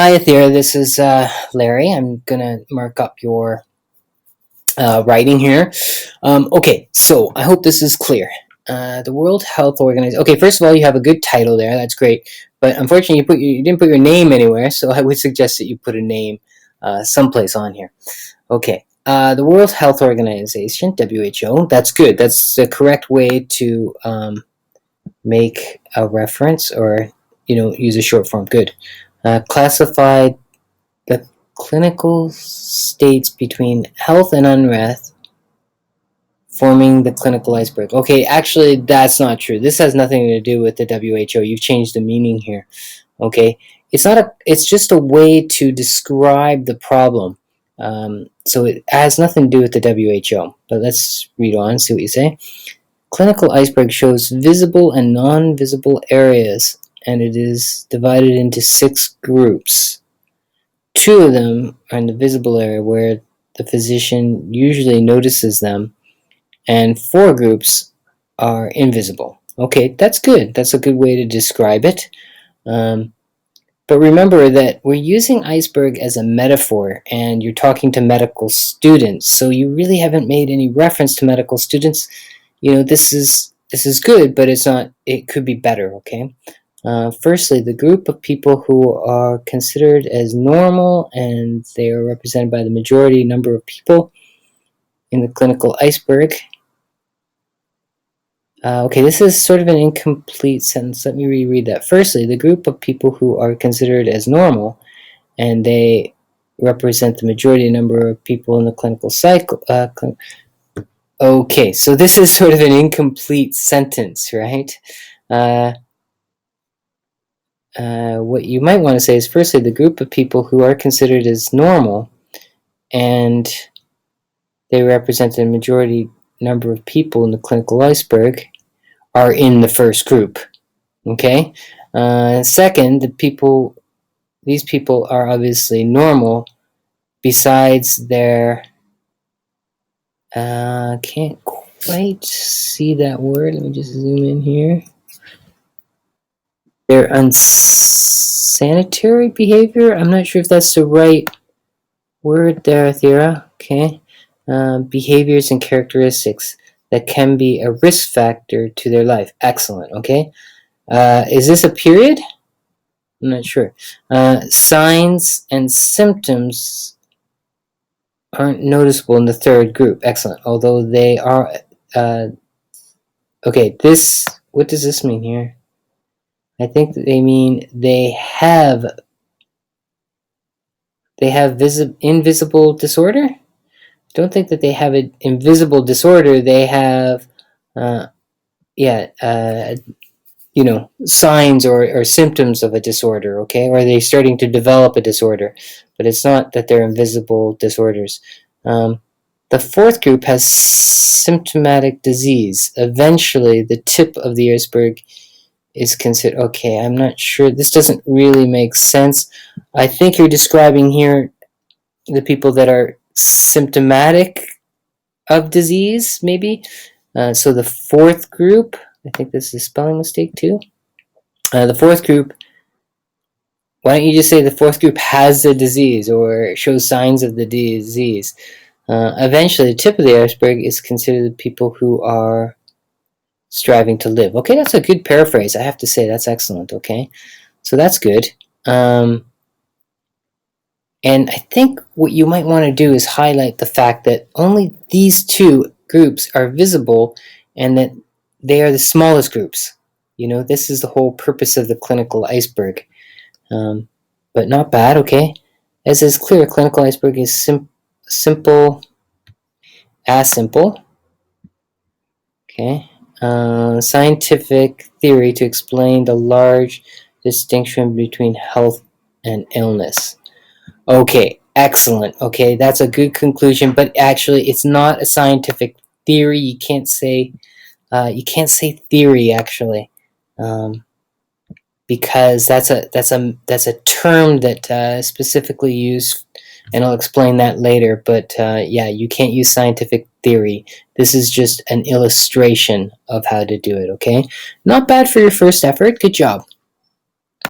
Hi, Athera. This is Larry. I'm gonna mark up your writing here. Okay, so I hope this is clear. The World Health Organization. Okay, first of all, you have a good title there. That's great. But unfortunately, you didn't put your name anywhere. So I would suggest that you put a name someplace on here. Okay. The World Health Organization, WHO. That's good. That's the correct way to make a reference, or use a short form. Good. Classified the clinical states between health and unrest, forming the clinical iceberg. Okay, actually, that's not true. This has nothing to do with the WHO. You've changed the meaning here. Okay, it's just a way to describe the problem. So it has nothing to do with the WHO. But let's read on, see what you say. Clinical iceberg shows visible and non-visible areas, and it is divided into 6 groups. 2 of them are in the visible area where the physician usually notices them, and 4 groups are invisible. Okay, that's good. That's a good way to describe it. But remember that we're using iceberg as a metaphor, and you're talking to medical students, so you really haven't made any reference to medical students. This is good, but it's not. It could be better. Okay. Firstly, the group of people who are considered as normal, and they are represented by the majority number of people in the clinical iceberg. Okay, this is sort of an incomplete sentence. Let me reread that. Firstly, the group of people who are considered as normal, and they represent the majority number of people in the clinical cycle. Okay, so this is sort of an incomplete sentence, right? What you might want to say is, firstly, the group of people who are considered as normal, and they represent the majority number of people in the clinical iceberg, are in the first group. Okay. Second, these people are obviously normal, besides their can't quite see that word. Let me just zoom in here. Their unsanitary behavior. I'm not sure if that's the right word there, Thera. Okay. Behaviors and characteristics that can be a risk factor to their life. Excellent. Okay. Is this a period? I'm not sure. Signs and symptoms aren't noticeable in the third group. Excellent. Although they are. Okay. What does this mean here? I think that they mean they have invisible disorder. Don't think that they have an invisible disorder. They have, signs or symptoms of a disorder, okay? Or are they starting to develop a disorder? But it's not that they're invisible disorders. The fourth group has symptomatic disease. Eventually, the tip of the iceberg is considered. Okay, I'm not sure. This doesn't really make sense. I think you're describing here the people that are symptomatic of disease, maybe. So the fourth group, I think this is a spelling mistake too. The fourth group, why don't you just say the fourth group has the disease or shows signs of the disease? Eventually, the tip of the iceberg is considered the people who are striving to live. Okay, that's a good paraphrase. I have to say, that's excellent. Okay, so that's good. And I think what you might want to do is highlight the fact that only these 2 groups are visible, and that they are the smallest groups. This is the whole purpose of the clinical iceberg. But not bad, okay? As is clear, clinical iceberg is simple. Okay. Scientific theory to explain the large distinction between health and illness. Okay, excellent. Okay, that's a good conclusion, but actually it's not a scientific theory. You can't say theory, actually, because that's a term that specifically used, and I'll explain that later. But you can't use scientific theory. This is just an illustration of how to do it. Okay, not bad for your first effort. Good job.